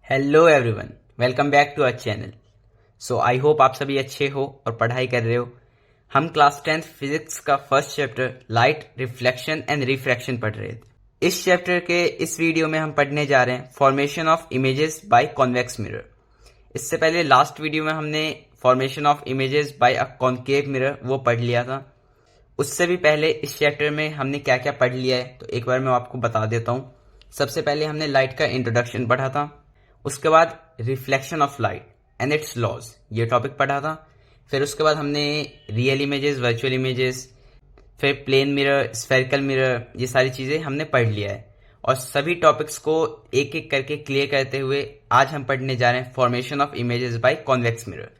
Hello everyone, welcome back to our channel. So I hope आप सभी अच्छे हो और पढ़ाई कर रहे हो। हम क्लास 10th फिजिक्स का first chapter light, reflection and refraction पढ़ रहे थे। इस चैप्टर के इस वीडियो में हम पढ़ने जा रहे हैं formation of images by convex mirror. इससे पहले लास्ट वीडियो में हमने formation of images bye a concave mirror वो पढ़ लिया था। उससे भी पहले इस चैप्टर में हमने क्या क्या पढ़ लिया है तो एक बार मैं आपको बता देता हूँ। सबसे पहले हमने लाइट का इंट्रोडक्शन पढ़ा था, उसके बाद reflection of light and its laws ये टॉपिक पढ़ा था। फिर उसके बाद हमने रियल इमेजेस, वर्चुअल इमेजेस, फिर प्लेन मिरर, स्फेरिकल मिरर, ये सारी चीजें हमने पढ़ लिया है। और सभी टॉपिक्स को एक एक करके क्लियर करते हुए आज हम पढ़ने जा रहे हैं formation of images by convex mirror.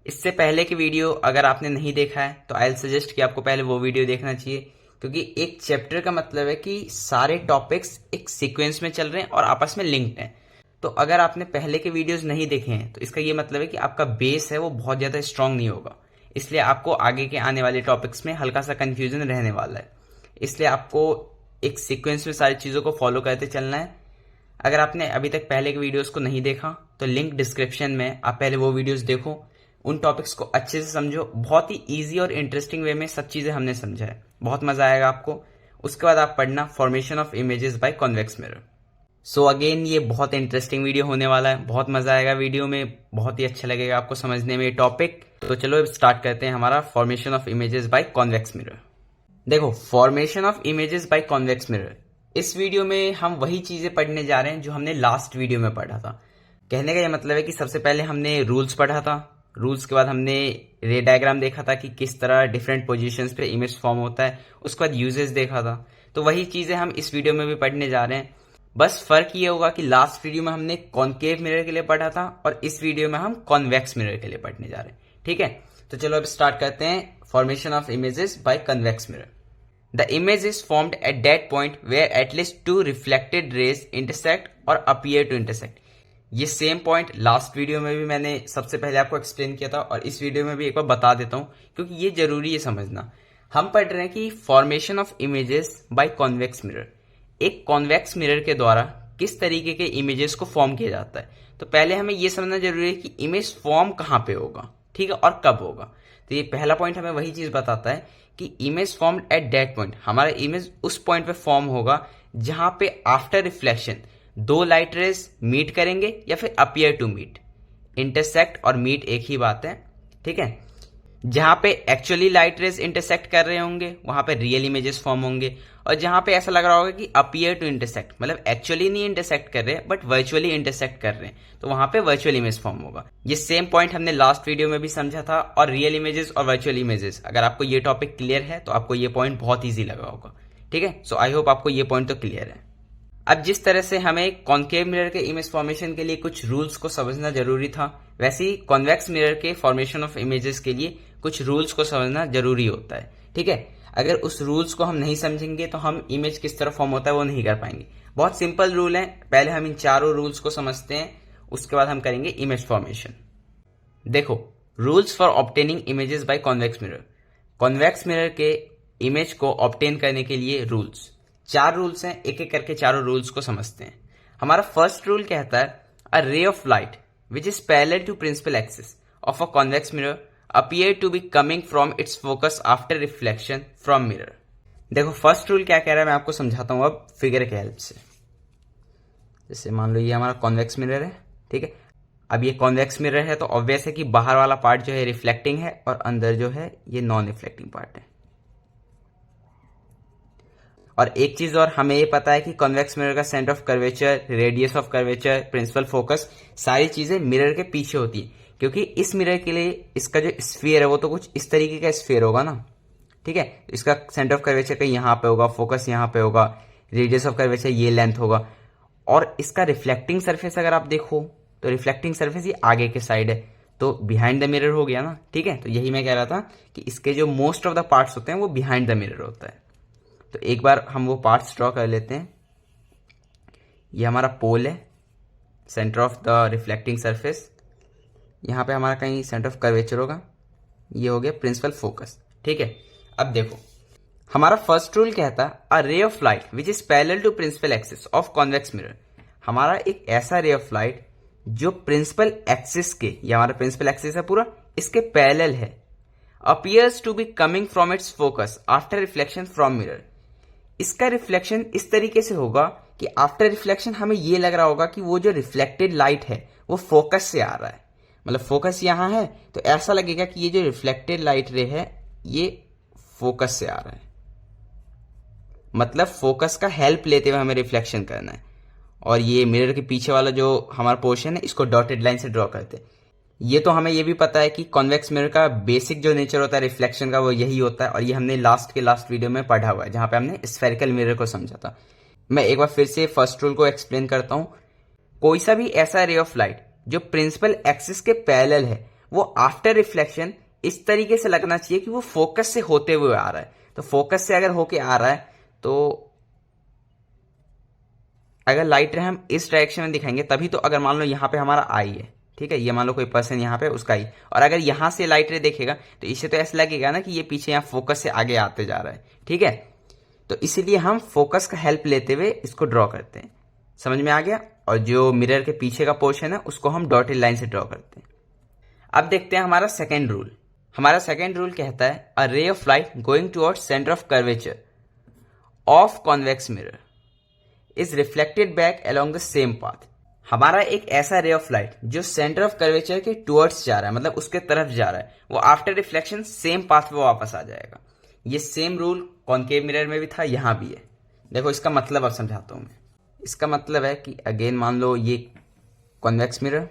इससे पहले की वीडियो अगर आपने नहीं देखा है तो आई सजेस्ट कि आपको पहले वो वीडियो देखना चाहिए, क्योंकि एक चैप्टर का मतलब है कि सारे टॉपिक्स एक सीक्वेंस में चल रहे हैं और आपस में लिंक्ड हैं। तो अगर आपने पहले के वीडियोस नहीं देखे हैं तो इसका ये मतलब है कि आपका बेस है वो बहुत ज़्यादा स्ट्रांग नहीं होगा, इसलिए आपको आगे के आने वाले टॉपिक्स में हल्का सा कंफ्यूजन रहने वाला है। इसलिए आपको एक सीक्वेंस में सारी चीज़ों को फॉलो करते चलना है। अगर आपने अभी तक पहले के वीडियोस को नहीं देखा तो लिंक डिस्क्रिप्शन में, आप पहले वो वीडियोस देखो, उन टॉपिक्स को अच्छे से समझो। बहुत ही ईजी और इंटरेस्टिंग वे में सब चीज़ें हमने समझा है, बहुत मज़ा आएगा आपको। उसके बाद आप पढ़ना formation of images by convex mirror. So again ये बहुत इंटरेस्टिंग वीडियो होने वाला है, बहुत मजा आएगा वीडियो में, बहुत ही अच्छा लगेगा आपको समझने में ये टॉपिक। तो चलो अब स्टार्ट करते हैं हमारा formation of images by convex mirror. देखो, formation of images by convex mirror, इस वीडियो में हम वही चीजें पढ़ने जा रहे हैं जो हमने लास्ट वीडियो में पढ़ा था। कहने का ये मतलब है कि सबसे पहले हमने रूल्स पढ़ा था, रूल्स के बाद हमने रे डायग्राम देखा था कि किस तरह डिफरेंट पोजीशंस पे इमेज फॉर्म होता है, उसके बाद यूजेस देखा था। तो वही चीजें हम इस वीडियो में भी पढ़ने जा रहे हैं। बस फर्क ये होगा कि लास्ट वीडियो में हमने कॉन्केव मिरर के लिए पढ़ा था और इस वीडियो में हम कॉन्वेक्स मिरर के लिए पढ़ने जा रहे हैं। ठीक है, तो चलो अब स्टार्ट करते हैं formation of images by convex mirror. The image is formed at that point where at least two reflected rays intersect और अपीयर टू इंटरसेक्ट। ये सेम पॉइंट लास्ट वीडियो में भी मैंने सबसे पहले आपको एक्सप्लेन किया था और इस वीडियो में भी एक बार बता देता हूं, क्योंकि ये जरूरी है समझना। हम पढ़ रहे हैं कि formation of images by convex mirror, एक कॉन्वेक्स मिरर के द्वारा किस तरीके के इमेजेस को फॉर्म किया जाता है। तो पहले हमें यह समझना जरूरी है कि इमेज फॉर्म कहां पे होगा, ठीक है, और कब होगा। तो ये पहला पॉइंट हमें वही चीज बताता है कि image formed at that point, हमारा इमेज उस पॉइंट पे फॉर्म होगा जहां पे आफ्टर रिफ्लेक्शन दो लाइट रेज मीट करेंगे या फिर अपीयर टू मीट। इंटरसेक्ट और मीट एक ही बात है, ठीक है। जहां पे एक्चुअली लाइट रेज इंटरसेक्ट कर रहे होंगे वहां पे रियल इमेजेस फॉर्म होंगे, और जहां पे ऐसा लग रहा होगा कि अपीयर टू इंटरसेक्ट, मतलब एक्चुअली नहीं इंटरसेक्ट कर रहे बट वर्चुअली इंटरसेक्ट कर रहे हैं, तो वहां पे वर्चुअल इमेज फॉर्म होगा। ये सेम पॉइंट हमने लास्ट वीडियो में भी समझा था। और रियल इमेजेस और वर्चुअल इमेजेस, अगर आपको ये टॉपिक क्लियर है तो आपको ये पॉइंट बहुत ईजी लगा होगा, ठीक है। सो आई होप आपको ये पॉइंट तो क्लियर है। अब जिस तरह से हमें कॉन्केव मिरर के इमेज फॉर्मेशन के लिए कुछ रूल्स को समझना जरूरी था, वैसे ही कॉन्वेक्स मिरर के फॉर्मेशन ऑफ इमेजेस के लिए कुछ रूल्स को समझना जरूरी होता है, ठीक है। अगर उस रूल्स को हम नहीं समझेंगे तो हम इमेज किस तरह फॉर्म होता है वो नहीं कर पाएंगे। बहुत सिंपल रूल है, पहले हम इन चारों रूल्स को समझते हैं, उसके बाद हम करेंगे इमेज फॉर्मेशन। देखो, rules for obtaining images by convex mirror. Convex mirror के इमेज को ऑब्टेन करने के लिए रूल्स, चार रूल्स हैं, एक एक करके चारों रूल्स को समझते हैं। हमारा फर्स्ट रूल कहता है a ray of light which is parallel to principal axis of a convex mirror appear to be coming from its focus after reflection from mirror. देखो, फर्स्ट रूल क्या कह रहा है मैं आपको समझाता हूं अब फिगर के हेल्प से। जैसे मान लो ये हमारा कॉन्वेक्स मिरर है, ठीक है। अब ये कॉन्वेक्स मिरर है तो ऑब्वियस है कि बाहर वाला पार्ट जो है रिफ्लेक्टिंग है और अंदर जो है ये नॉन रिफ्लेक्टिंग पार्ट है। और एक चीज और हमें ये पता है कि कॉन्वेक्स मिरर का centre of curvature, radius of curvature, principal focus, सारी चीजें मिरर के पीछे होती है, क्योंकि इस मिरर के लिए इसका जो स्फीयर है वो तो कुछ इस तरीके का स्फीयर होगा ना, ठीक है। इसका सेंटर ऑफ कर्वेचर कहीं यहाँ पे होगा, फोकस यहाँ पे होगा, रेडियस ऑफ कर्वेचर ये लेंथ होगा। और इसका रिफ्लेक्टिंग सरफेस अगर आप देखो तो रिफ्लेक्टिंग सरफेस ये आगे के साइड है, तो बिहाइंड द मिरर हो गया ना, ठीक है। तो यही मैं कह रहा था कि इसके जो मोस्ट ऑफ द पार्ट्स होते हैं वो बिहाइंड द मिरर होता है। तो एक बार हम वो पार्ट्स ड्रॉ कर लेते हैं। ये हमारा पोल है, centre of the reflecting surface, यहां पे हमारा कहीं सेंटर ऑफ कर्वेचर होगा, ये हो गया प्रिंसिपल फोकस, ठीक है। अब देखो, हमारा फर्स्ट रूल कहता है a ray of light which is parallel to principal axis of convex mirror. हमारा एक ऐसा रे ऑफ लाइट जो प्रिंसिपल एक्सिस के, ये हमारा प्रिंसिपल एक्सिस है पूरा, इसके पैरेलल है, appears to be coming from its focus after reflection from mirror. इसका रिफ्लेक्शन इस तरीके से होगा कि आफ्टर रिफ्लेक्शन हमें ये लग रहा होगा कि वो जो रिफ्लेक्टेड लाइट है वो फोकस से आ रहा है, मतलब फोकस यहां है तो ऐसा लगेगा कि ये जो रिफ्लेक्टेड लाइट रे है ये फोकस से आ रहा है, मतलब फोकस का हेल्प लेते हुए हमें रिफ्लेक्शन करना है। और ये मिरर के पीछे वाला जो हमारा पोर्शन है इसको डॉटेड लाइन से ड्रॉ करते हैं। ये तो हमें ये भी पता है कि कॉन्वेक्स मिरर का बेसिक जो नेचर होता है रिफ्लेक्शन का वो यही होता है, और ये हमने लास्ट वीडियो में पढ़ा हुआ है जहां पे हमने स्फेरिकल मिरर को समझा था। मैं एक बार फिर से फर्स्ट रूल को एक्सप्लेन करता हूं। कोई सा भी ऐसा रे ऑफ लाइट जो प्रिंसिपल एक्सिस के पैरेलल है वो आफ्टर रिफ्लेक्शन इस तरीके से लगना चाहिए कि वो फोकस से होते हुए आ रहा है। तो फोकस से अगर होके आ रहा है तो अगर लाइट रे हम इस डायरेक्शन में दिखाएंगे तभी तो, अगर मान लो यहां पे हमारा आई है, ठीक है, ये मान लो कोई पर्सन यहां पे उसका आई, और अगर यहां से लाइट रे देखेगा तो इसे तो ऐसा लगेगा ना कि ये पीछे यहां फोकस से आगे आते जा रहा है, ठीक है। तो इसीलिए हम फोकस का हेल्प लेते हुए इसको ड्रॉ करते हैं। समझ में आ गया। और जो मिरर के पीछे का पोर्शन है उसको हम डॉटेड लाइन से ड्रॉ करते हैं। अब देखते हैं हमारा सेकेंड रूल। हमारा सेकेंड रूल कहता है a ray of light going towards centre of curvature of convex mirror is reflected back along the same path. हमारा एक ऐसा रे ऑफ लाइट जो सेंटर ऑफ कर्वेचर के टुवर्ड्स जा रहा है, मतलब उसके तरफ जा रहा है, वो आफ्टर रिफ्लेक्शन सेम पाथ पे वापस आ जाएगा। ये सेम रूल कॉनकेव मिरर में भी था, यहां भी है। देखो इसका मतलब अब समझाता हूं मैं। इसका मतलब है कि अगेन मान लो ये कॉन्वेक्स मिरर,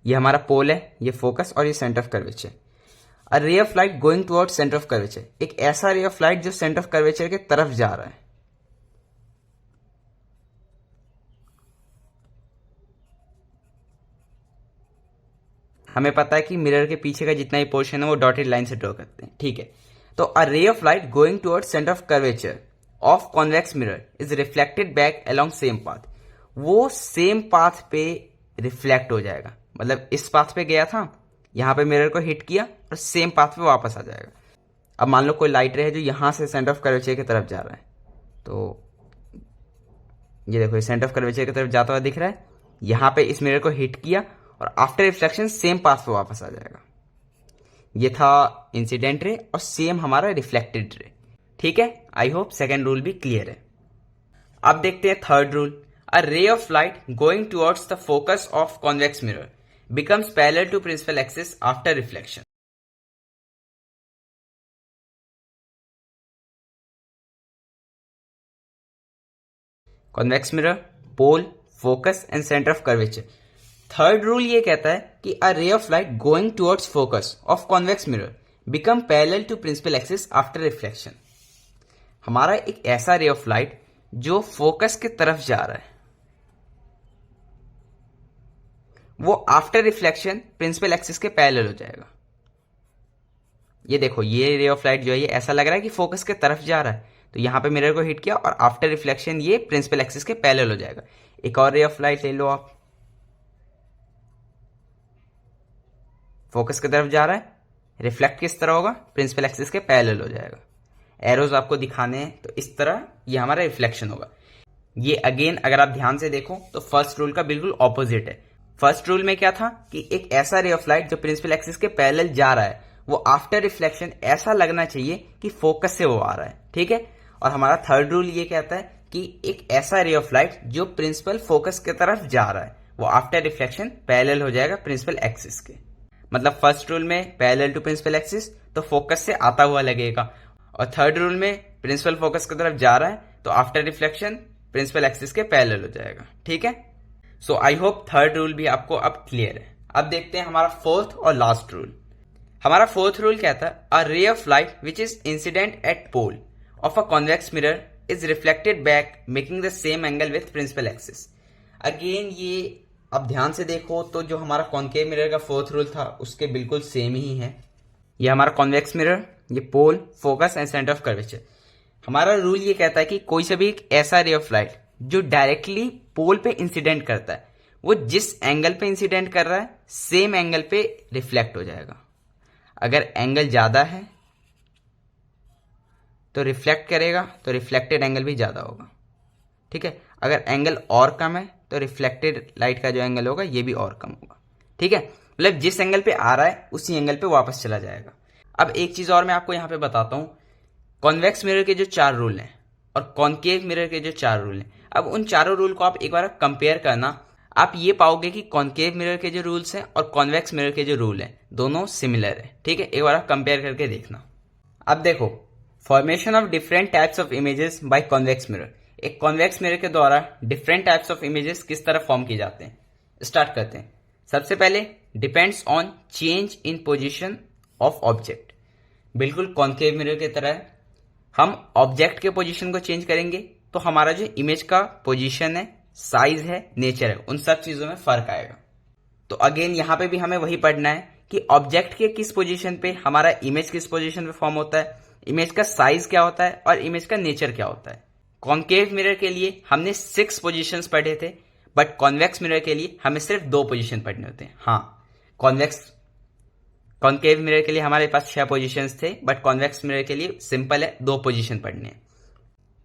ये हमारा पोल है, ये फोकस, और ये centre of curvature. A ray of light going toward centre of curvature, एक ऐसा रे ऑफ लाइट जो सेंटर ऑफ कर्वेचर के तरफ जा रहा है। हमें पता है कि मिरर के पीछे का जितना ही पोर्शन है वो डॉटेड लाइन से ड्रॉ करते हैं, ठीक है। तो a ray of light going toward centre of curvature of convex mirror is reflected back along same path. वो सेम पाथ पे रिफ्लेक्ट हो जाएगा, मतलब इस पाथ पे गया था, यहां पे मिरर को हिट किया और सेम पाथ पे वापस आ जाएगा। अब मान लो कोई लाइट रे है जो यहां से सेंटर ऑफ कर्वेचर की तरफ जा रहा है, तो ये देखो ये सेंटर ऑफ कर्वेचर की तरफ जाता हुआ दिख रहा है, यहां पे इस मिरर को हिट किया और आफ्टर रिफ्लेक्शन सेम पाथ पे वापस आ जाएगा। ये था इंसिडेंट रे और सेम हमारा रिफ्लेक्टेड रे, ठीक है। आई होप सेकेंड रूल भी क्लियर है। अब देखते हैं third rule. A ray of light going towards the focus of convex mirror becomes parallel to principal axis after reflection. Convex mirror, pole, focus and center of curvature. Third rule ये कहता है कि a ray of light going towards focus of convex mirror become parallel to principal axis after reflection. हमारा एक ऐसा ray of light जो focus की तरफ जा रहा है वो आफ्टर रिफ्लेक्शन प्रिंसिपल एक्सिस के पैरेलल हो जाएगा। ये देखो ये रे ऑफ लाइट जो है ये ऐसा लग रहा है कि फोकस के तरफ जा रहा है, तो यहां पे मिरर को हिट किया और आफ्टर रिफ्लेक्शन ये प्रिंसिपल एक्सिस के पैरेलल हो जाएगा। एक और रे ऑफ लाइट ले लो आप, फोकस की तरफ जा रहा है, रिफ्लेक्ट किस तरह होगा, प्रिंसिपल एक्सिस के पैरेलल हो जाएगा। एरोज आपको दिखाने हैं तो इस तरह ये हमारा रिफ्लेक्शन होगा। ये अगेन अगर आप ध्यान से देखो तो फर्स्ट रूल का बिल्कुल ऑपोजिट है। फर्स्ट रूल में क्या था कि एक ऐसा रे ऑफ लाइट जो प्रिंसिपल एक्सिस के पैरेलल जा रहा है वो आफ्टर रिफ्लेक्शन ऐसा लगना चाहिए कि फोकस से वो आ रहा है, ठीक है। और हमारा थर्ड रूल ये कहता है कि एक ऐसा रे ऑफ लाइट जो प्रिंसिपल फोकस की तरफ जा रहा है वो आफ्टर रिफ्लेक्शन पैरेलल हो जाएगा प्रिंसिपल एक्सिस के। मतलब फर्स्ट रूल में पैरेलल टू प्रिंसिपल एक्सिस तो फोकस से आता हुआ लगेगा, और थर्ड रूल में प्रिंसिपल फोकस की तरफ जा रहा है तो आफ्टर रिफ्लेक्शन प्रिंसिपल एक्सिस के पैरेलल हो जाएगा, ठीक है। सो आई होप थर्ड रूल भी आपको अब क्लियर है। अब देखते हैं हमारा फोर्थ और लास्ट रूल। हमारा फोर्थ रूल कहता है a ray of light which is incident at pole of a convex mirror is reflected back making the same angle with principal axis. Again ये अब ध्यान से देखो तो जो हमारा कॉन्केव मिरर का फोर्थ रूल था उसके बिल्कुल सेम ही है। ये हमारा कॉन्वेक्स मिरर, ये pole, focus and centre of curvature. हमारा रूल ये कहता है कि कोई सा भी एक ऐसा रे ऑफ लाइट जो डायरेक्टली पोल पे इंसिडेंट करता है वो जिस एंगल पे इंसिडेंट कर रहा है सेम एंगल पे रिफ्लेक्ट हो जाएगा। अगर एंगल ज्यादा है तो रिफ्लेक्ट करेगा तो रिफ्लेक्टेड एंगल भी ज़्यादा होगा, ठीक है। अगर एंगल और कम है तो रिफ्लेक्टेड लाइट का जो एंगल होगा ये भी और कम होगा, ठीक है। मतलब जिस एंगल पे आ रहा है उसी एंगल पे वापस चला जाएगा। अब एक चीज़ और मैं आपको यहाँ पे बताता हूँ, कॉन्वेक्स मिरर के जो 4 रूल हैं और कॉन्केव मिरर के जो 4 रूल हैं, अब उन चारों रूल को आप एक बार कंपेयर करना, आप ये पाओगे कि कॉन्केव मिरर के जो रूल्स हैं और कॉन्वेक्स मिरर के जो रूल हैं दोनों सिमिलर है, ठीक है। एक बार आप कंपेयर करके देखना। अब देखो, formation of different types of images by convex mirror, एक कॉन्वेक्स मिरर के द्वारा डिफरेंट टाइप्स ऑफ इमेजेस किस तरह फॉर्म किए जाते हैं, स्टार्ट करते हैं। सबसे पहले depends on change in position of object, बिल्कुल कॉन्केव मिरर की तरह है। हम ऑब्जेक्ट के पोजीशन को चेंज करेंगे तो हमारा जो इमेज का पोजीशन है, साइज है, नेचर है, उन सब चीजों में फर्क आएगा। तो अगेन यहाँ पे भी हमें वही पढ़ना है कि ऑब्जेक्ट के किस पोजीशन पे हमारा इमेज किस पोजीशन पे फॉर्म होता है, इमेज का साइज क्या होता है और इमेज का नेचर क्या होता है। कॉन्केव मिरर के लिए हमने 6 पोजीशंस पढ़े थे, बट कॉन्वेक्स मिरर के लिए हमें सिर्फ 2 पोजीशन पढ़ने होते हैं। हाँ, कॉन्केव मिरर के लिए हमारे पास 6 पोजीशंस थे, बट कॉन्वेक्स मिरर के लिए सिंपल है, 2 पोजीशन पढ़ने हैं।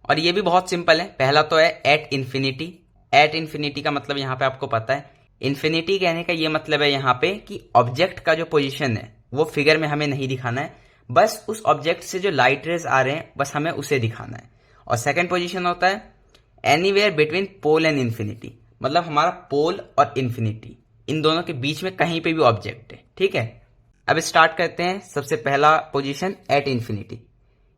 और ये भी बहुत सिंपल है। पहला तो है एट इन्फिनिटी। एट इन्फिनिटी का मतलब यहाँ पे आपको पता है, इन्फिनिटी कहने का ये मतलब है यहाँ पे कि ऑब्जेक्ट का जो पोजीशन है वो फिगर में हमें नहीं दिखाना है, बस उस ऑब्जेक्ट से जो लाइट रेज आ रहे हैं बस हमें उसे दिखाना है। और सेकंड पोजीशन होता है anywhere between pole and infinity, मतलब हमारा पोल और इन्फिनिटी इन दोनों के बीच में कहीं पे भी ऑब्जेक्ट है, ठीक है। अब स्टार्ट करते हैं। सबसे पहला पोजीशन एट इन्फिनिटी।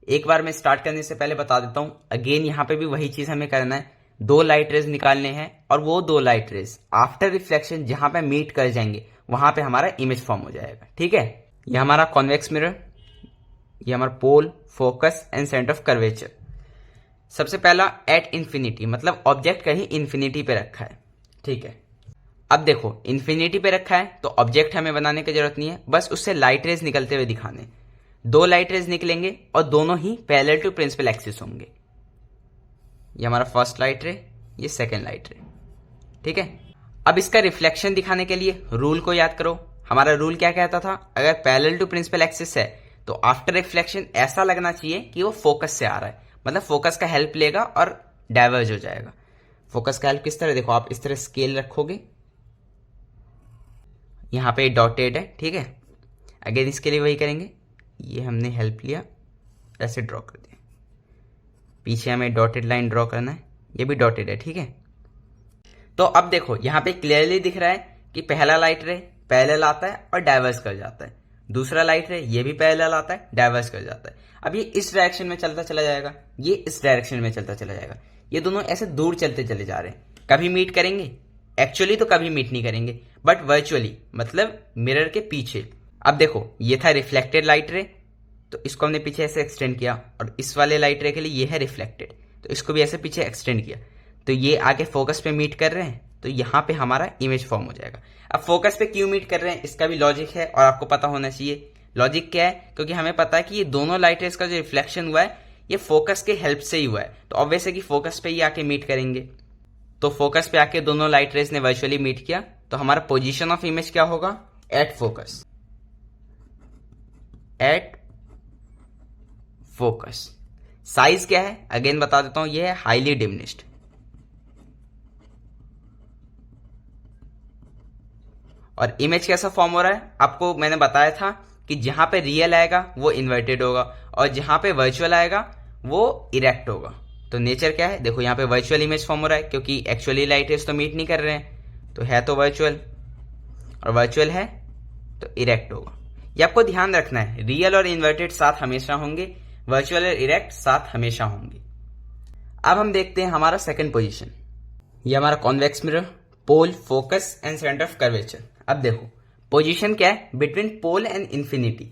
एक बार मैं स्टार्ट करने से पहले बता देता हूं, अगेन यहाँ पे भी वही चीज हमें करना है, 2 लाइट रेज निकालने हैं और वो 2 लाइट रेज आफ्टर रिफ्लेक्शन जहां पे मीट कर जाएंगे वहां पे हमारा इमेज फॉर्म हो जाएगा, ठीक है। ये हमारा कॉन्वेक्स मिरर, ये हमारा pole, focus and centre of curvature. सबसे पहला एट इन्फिनिटी, मतलब ऑब्जेक्ट कहीं इन्फिनिटी पे रखा है, ठीक है। अब देखो, इन्फिनिटी पे रखा है तो ऑब्जेक्ट हमें बनाने की जरूरत नहीं है, बस उससे लाइट रेज निकलते हुए दिखाने। 2 लाइट रेज निकलेंगे और दोनों ही पैरेलल टू प्रिंसिपल एक्सिस होंगे। ये हमारा फर्स्ट लाइट रे, ये सेकेंड लाइट रे, ठीक है। अब इसका रिफ्लेक्शन दिखाने के लिए रूल को याद करो। हमारा रूल क्या कहता था, अगर पैरेलल टू प्रिंसिपल एक्सिस है तो आफ्टर रिफ्लेक्शन ऐसा लगना चाहिए कि वो फोकस से आ रहा है, मतलब फोकस का हेल्प लेगा और डाइवर्ज हो जाएगा। फोकस का हेल्प किस तरह, देखो आप इस तरह स्केल रखोगे, यहाँ पे डॉटेड है, ठीक है। अगेन इसके लिए वही करेंगे, ये हमने हेल्प लिया, ऐसे ड्रॉ कर दिया। पीछे हमें डॉटेड लाइन ड्रॉ करना है, ये भी डॉटेड है, ठीक है। तो अब देखो यहाँ पे क्लियरली दिख रहा है कि पहला लाइट रे पैरेलल आता है और डाइवर्स कर जाता है, दूसरा लाइट रे ये भी पैरेलल आता है, डाइवर्स कर जाता है। अब ये इस डायरेक्शन में चलता चला जाएगा, ये इस डायरेक्शन में चलता चला जाएगा, ये दोनों ऐसे दूर चलते चले जा रहे हैं। कभी मीट करेंगे, एक्चुअली तो कभी मीट नहीं करेंगे, बट वर्चुअली मतलब मिरर के पीछे। अब देखो, ये था रिफ्लेक्टेड लाइट रे, तो इसको हमने पीछे ऐसे एक्सटेंड किया, और इस वाले लाइट रे के लिए ये है रिफ्लेक्टेड, तो इसको भी ऐसे पीछे एक्सटेंड किया, तो ये आगे फोकस पे मीट कर रहे हैं, तो यहाँ पे हमारा इमेज फॉर्म हो जाएगा। अब फोकस पे क्यों मीट कर रहे हैं इसका भी लॉजिक है और आपको पता होना चाहिए। लॉजिक क्या है, क्योंकि हमें पता है कि ये दोनों लाइट रेज का जो रिफ्लेक्शन हुआ है ये फोकस के हेल्प से ही हुआ है, तो ऑब्वियस है कि फोकस पे ही आके मीट करेंगे। तो फोकस पे आके दोनों लाइट रेज ने वर्चुअली मीट किया, तो हमारा पोजीशन ऑफ इमेज क्या होगा, at focus. At focus size क्या है, अगेन बता देता हूं, ये है हाईली डिमिनिश्ड। और इमेज कैसा फॉर्म हो रहा है, आपको मैंने बताया था कि जहां पे रियल आएगा वो इन्वर्टेड होगा और जहां पे वर्चुअल आएगा वो इरेक्ट होगा। तो नेचर क्या है, देखो यहाँ पे वर्चुअल इमेज फॉर्म हो रहा है क्योंकि एक्चुअली लाइट रेज तो मीट नहीं कर रहे हैं, तो है तो वर्चुअल, और वर्चुअल है तो इरेक्ट होगा। ये आपको ध्यान रखना है, रियल और इन्वर्टेड साथ हमेशा होंगे, वर्चुअल और इरेक्ट साथ हमेशा होंगे। अब हम देखते हैं हमारा सेकंड पोजीशन, ये हमारा convex mirror, pole, focus and centre of curvature. अब देखो पोजीशन क्या है, between pole and infinity,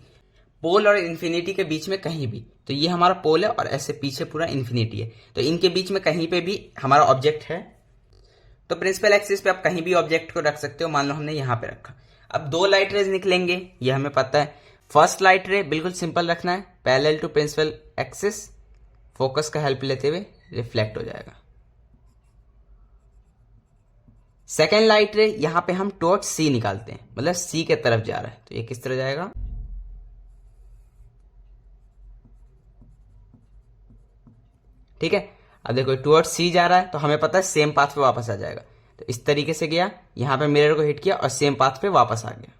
pole और इन्फिनिटी के बीच में कहीं भी, तो ये हमारा पोल है और ऐसे पीछे पूरा इन्फिनिटी है, तो इनके बीच में कहीं पे भी हमारा ऑब्जेक्ट है। तो प्रिंसिपल एक्सिस पे आप कहीं भी ऑब्जेक्ट को रख सकते हो, मान लो हमने यहां पे रखा। अब 2 लाइट रेज निकलेंगे, ये हमें पता है। फर्स्ट लाइट रे बिल्कुल सिंपल रखना है, parallel to principal axis, focus का हेल्प लेते हुए रिफ्लेक्ट हो जाएगा। सेकेंड लाइट रे यहां पे हम टुवर्ड्स सी निकालते हैं, मतलब सी के तरफ जा रहा है, तो ये किस तरह जाएगा, ठीक है। अब देखो टुवर्ड्स सी जा रहा है तो हमें पता है सेम पाथ पे वापस आ जाएगा, तो इस तरीके से गया, यहां पे मिरर को हिट किया और सेम पाथ पे वापस आ गया।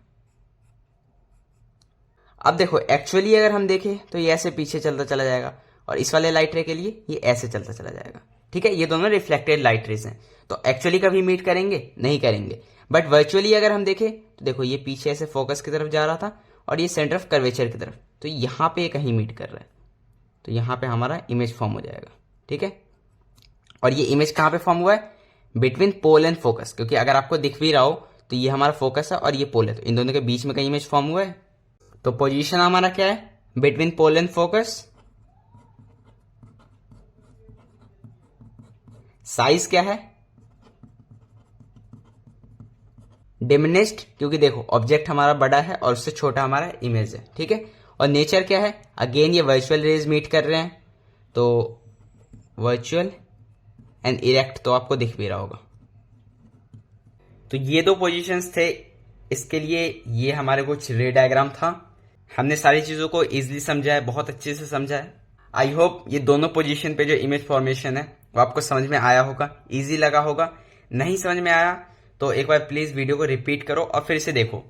अब देखो एक्चुअली अगर हम देखें तो ये ऐसे पीछे चलता चला जाएगा और इस वाले लाइट रे के लिए ये ऐसे चलता चला जाएगा, ठीक है। ये दोनों रिफ्लेक्टेड लाइट रेज हैं, तो एक्चुअली कभी मीट करेंगे नहीं करेंगे, बट वर्चुअली अगर हम देखें तो देखो ये पीछे ऐसे फोकस की तरफ जा रहा था और ये सेंटर ऑफ कर्वेचर की तरफ, तो यहां पे कहीं मीट कर रहा है, तो यहां पे हमारा इमेज फॉर्म हो जाएगा, ठीक है। और ये इमेज कहां पे फॉर्म हुआ है? बिटवीन पोल एंड फोकस, क्योंकि अगर आपको दिख भी रहा हो तो ये हमारा फोकस है और ये पोल है, तो इन दोनों के बीच में कहीं इमेज फॉर्म हुआ है। तो पोजीशन हमारा क्या है? Between pole and focus. Size क्या है? डिमिनिश्ड, क्योंकि देखो ऑब्जेक्ट हमारा बड़ा है और उससे छोटा हमारा इमेज है, ठीक है। और नेचर क्या है? अगेन ये वर्चुअल रेज मीट कर रहे हैं, तो वर्चुअल एंड इरेक्ट तो आपको दिख भी रहा होगा। तो ये दो पोजीशंस थे, इसके लिए ये हमारे कुछ रे डायग्राम था। हमने सारी चीजों को इजीली समझा है, बहुत अच्छे से समझा है। आई होप ये दोनों पोजीशन पे जो इमेज फॉर्मेशन है वो आपको समझ में आया होगा, इजी लगा होगा। नहीं समझ में आया तो एक बार प्लीज वीडियो को रिपीट करो और फिर से देखो।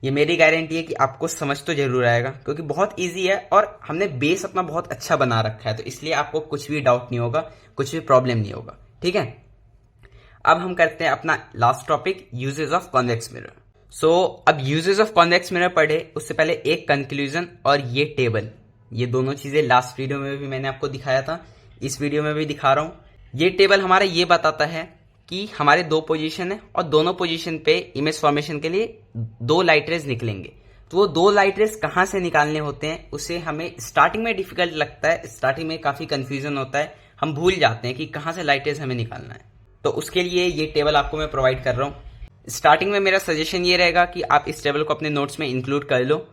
ये मेरी गारंटी है कि आपको समझ तो जरूर आएगा, क्योंकि बहुत इजी है और हमने बेस अपना बहुत अच्छा बना रखा है, तो इसलिए आपको कुछ भी डाउट नहीं होगा, कुछ भी प्रॉब्लम नहीं होगा, ठीक है। अब हम करते हैं अपना last topic, uses of convex mirror. So अब यूजेस ऑफ कॉन्वेक्स मिरर पढ़े उससे पहले एक कंक्लूजन और ये टेबल, ये दोनों चीजें लास्ट वीडियो में भी मैंने आपको दिखाया था, इस वीडियो में भी दिखा रहा हूं। ये टेबल हमारा ये बताता है कि हमारे दो पोजीशन है और दोनों पोजीशन पे इमेज फॉर्मेशन के लिए दो लाइट रेज निकलेंगे। तो वो दो लाइट रेज कहां से निकालने होते हैं उसे हमें स्टार्टिंग में डिफिकल्ट लगता है, स्टार्टिंग में काफी कंफ्यूजन होता है, हम भूल जाते हैं कि कहां से लाइट रेज हमें निकालना है। तो उसके लिए ये टेबल आपको मैं प्रोवाइड कर रहा हूं। स्टार्टिंग में मेरा सजेशन ये रहेगा कि आप इस टेबल को अपने नोट्स में इंक्लूड कर लो।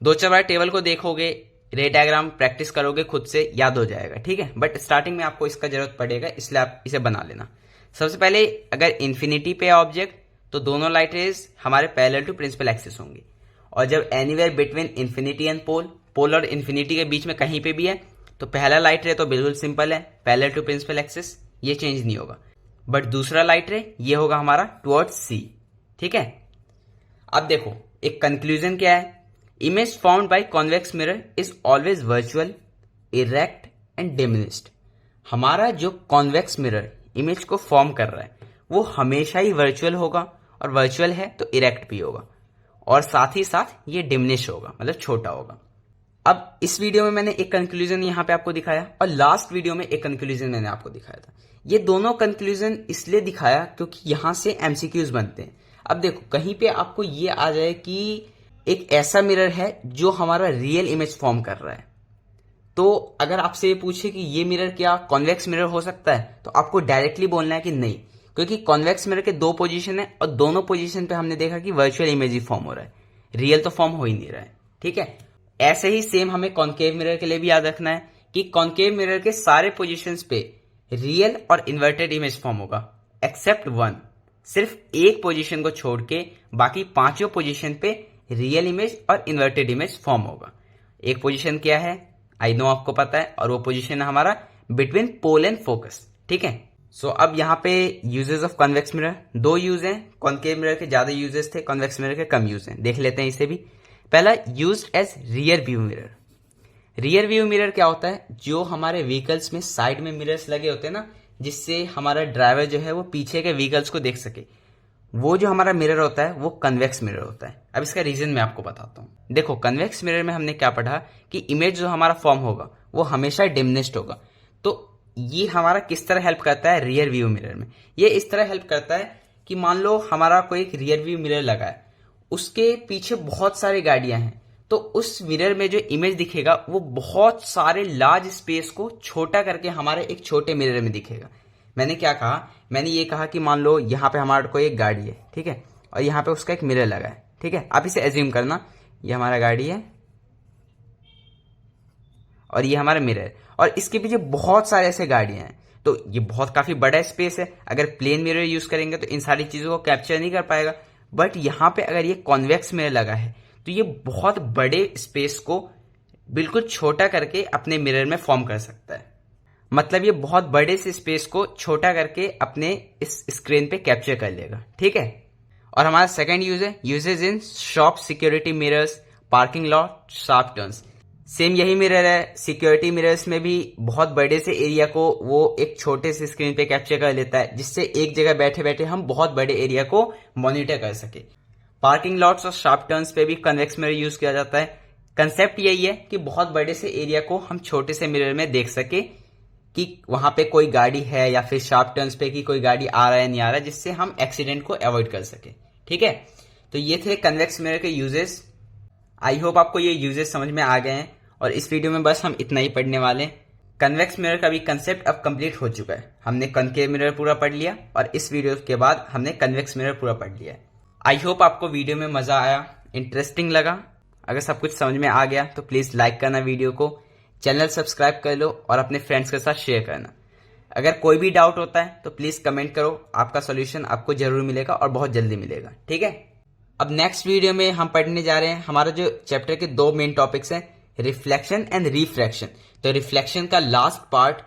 2-4 बार टेबल को देखोगे, रे डायग्राम प्रैक्टिस करोगे, खुद से याद हो जाएगा, ठीक है। बट स्टार्टिंग में आपको इसका जरूरत पड़ेगा, इसलिए आप इसे बना लेना। सबसे पहले अगर इन्फिनिटी पे ऑब्जेक्ट तो दोनों लाइट रेज हमारे पैरेलल टू प्रिंसिपल एक्सिस होंगी, और जब anywhere between infinity and pole, पोल और इन्फिनिटी के बीच में कहीं पे भी है, तो पहला लाइट रे तो बिल्कुल सिंपल है, पैरेलल टू प्रिंसिपल एक्सिस, ये चेंज नहीं होगा। बट दूसरा लाइट रे ये होगा हमारा टुवर्ड्स सी, ठीक है। अब देखो एक कंक्लूजन क्या है? Image found by convex mirror is always virtual, erect and diminished. हमारा जो कॉन्वेक्स मिरर इमेज को फॉर्म कर रहा है वो हमेशा ही वर्चुअल होगा, और वर्चुअल है तो इरेक्ट भी होगा, और साथ ही साथ ये डिमिनिश होगा, मतलब छोटा होगा। अब इस वीडियो में मैंने एक कंक्लूजन यहां पे आपको दिखाया और लास्ट वीडियो में एक कंक्लूजन मैंने आपको दिखाया था। ये दोनों कंक्लूजन इसलिए दिखाया क्योंकि यहां से एमसीक्यूज बनते हैं। अब देखो कहीं पे आपको ये आ जाए कि एक ऐसा मिरर है जो हमारा रियल इमेज फॉर्म कर रहा है, तो अगर आपसे ये पूछे कि ये मिरर क्या कॉन्वेक्स मिरर हो सकता है, तो आपको डायरेक्टली बोलना है कि नहीं, क्योंकि कॉन्वेक्स मिरर के दो पोजीशन है और दोनों पोजीशन पे हमने देखा कि वर्चुअल इमेज ही फॉर्म हो रहा है, रियल तो फॉर्म हो ही नहीं रहा है, ठीक है। ऐसे ही सेम हमें कॉन्केव मिरर के लिए भी याद रखना है कि कॉन्केव मिरर के सारे पोजीशंस पे रियल और इन्वर्टेड इमेज फॉर्म होगा एक्सेप्ट वन। सिर्फ एक पोजीशन को छोड़ के बाकी पांचों पोजीशन पे रियल इमेज और इन्वर्टेड इमेज फॉर्म होगा। एक पोजीशन क्या है? आई नो आपको पता है, और वो पोजीशन है हमारा बिटवीन पोल एंड फोकस, ठीक है। सो अब यहाँ पे यूजेस ऑफ कॉन्वेक्स मिरर, दो यूज हैं। कॉन्केव मिरर के ज्यादा यूजेस थे, कॉन्वेक्स मिरर के कम यूज हैं, देख लेते हैं इसे भी। पहला used as rear view mirror. Rear view mirror क्या होता है? जो हमारे व्हीकल्स में साइड में मिरर्स लगे होते हैं ना, जिससे हमारा ड्राइवर जो है वो पीछे के व्हीकल्स को देख सके, वो जो हमारा मिरर होता है वो कन्वेक्स मिरर होता है। अब इसका रीजन मैं आपको बताता हूं। देखो कन्वेक्स मिरर में हमने क्या पढ़ा कि इमेज जो हमारा फॉर्म होगा वो हमेशा डिमिनिश्ड होगा। तो ये हमारा किस तरह हेल्प करता है रियर व्यू मिरर में? ये इस तरह हेल्प करता है कि मान लो हमारा कोई एक रियर व्यू मिरर लगा है, उसके पीछे बहुत सारी गाड़ियां हैं, तो उस मिरर में जो इमेज दिखेगा वो बहुत सारे लार्ज स्पेस को छोटा करके हमारे एक छोटे मिरर में दिखेगा। मैंने क्या कहा? मैंने ये कहा कि मान लो यहाँ पे हमारा कोई एक गाड़ी है, ठीक है, और यहाँ पे उसका एक मिरर लगा है, ठीक है। आप इसे एज्यूम करना ये हमारा गाड़ी है और ये हमारा मिरर है, और इसके पीछे बहुत सारे ऐसे गाड़ियां हैं, तो ये बहुत काफी बड़ा स्पेस है। अगर प्लेन मिरर यूज करेंगे तो इन सारी चीजों को कैप्चर नहीं कर पाएगा, बट यहाँ पे अगर ये कॉन्वेक्स मिरर लगा है तो ये बहुत बड़े स्पेस को बिल्कुल छोटा करके अपने मिरर में फॉर्म कर सकता है। मतलब ये बहुत बड़े से स्पेस को छोटा करके अपने इस स्क्रीन पे कैप्चर कर लेगा, ठीक है। और हमारा सेकंड यूज है usages in shop security mirrors, parking lot, sharp turns. Same यही मिरर है, सिक्योरिटी मिरर्स में भी बहुत बड़े से एरिया को वो एक छोटे से स्क्रीन पे कैप्चर कर लेता है, जिससे एक जगह बैठे बैठे हम बहुत बड़े एरिया को मॉनिटर कर सके। पार्किंग लॉट्स और शार्प टर्न्स पे भी कन्वेक्स मिरर यूज किया जाता है। कंसेप्ट यही है कि बहुत बड़े से एरिया को हम छोटे से मिरर में देख सके कि वहां पे कोई गाड़ी है या फिर शार्प टर्न्स पे कि कोई गाड़ी आ रहा है नहीं आ रहा है, जिससे हम एक्सीडेंट को अवॉइड कर सके, ठीक है। तो ये थे कन्वेक्स मिरर के यूजेस। आई होप आपको ये यूजेस समझ में आ गए हैं और इस वीडियो में बस हम इतना ही पढ़ने वाले हैं। कन्वेक्स मिरर का भी कंसेप्ट अब कंप्लीट हो चुका है। हमने कनकेव मिरर पूरा पढ़ लिया और इस वीडियो के बाद हमने कन्वेक्स मिरर पूरा पढ़ लिया है। आई होप आपको वीडियो में मजा आया, इंटरेस्टिंग लगा। अगर सब कुछ समझ में आ गया तो प्लीज लाइक करना वीडियो को, चैनल सब्सक्राइब कर लो और अपने फ्रेंड्स के साथ शेयर करना। अगर कोई भी डाउट होता है तो प्लीज कमेंट करो, आपका सॉल्यूशन आपको जरूर मिलेगा और बहुत जल्दी मिलेगा, ठीक है। अब नेक्स्ट वीडियो में हम पढ़ने जा रहे हैं हमारा जो चैप्टर के दो मेन टॉपिक्स हैं, रिफ्लेक्शन एंड रिफ्रैक्शन। तो रिफ्लेक्शन का लास्ट पार्ट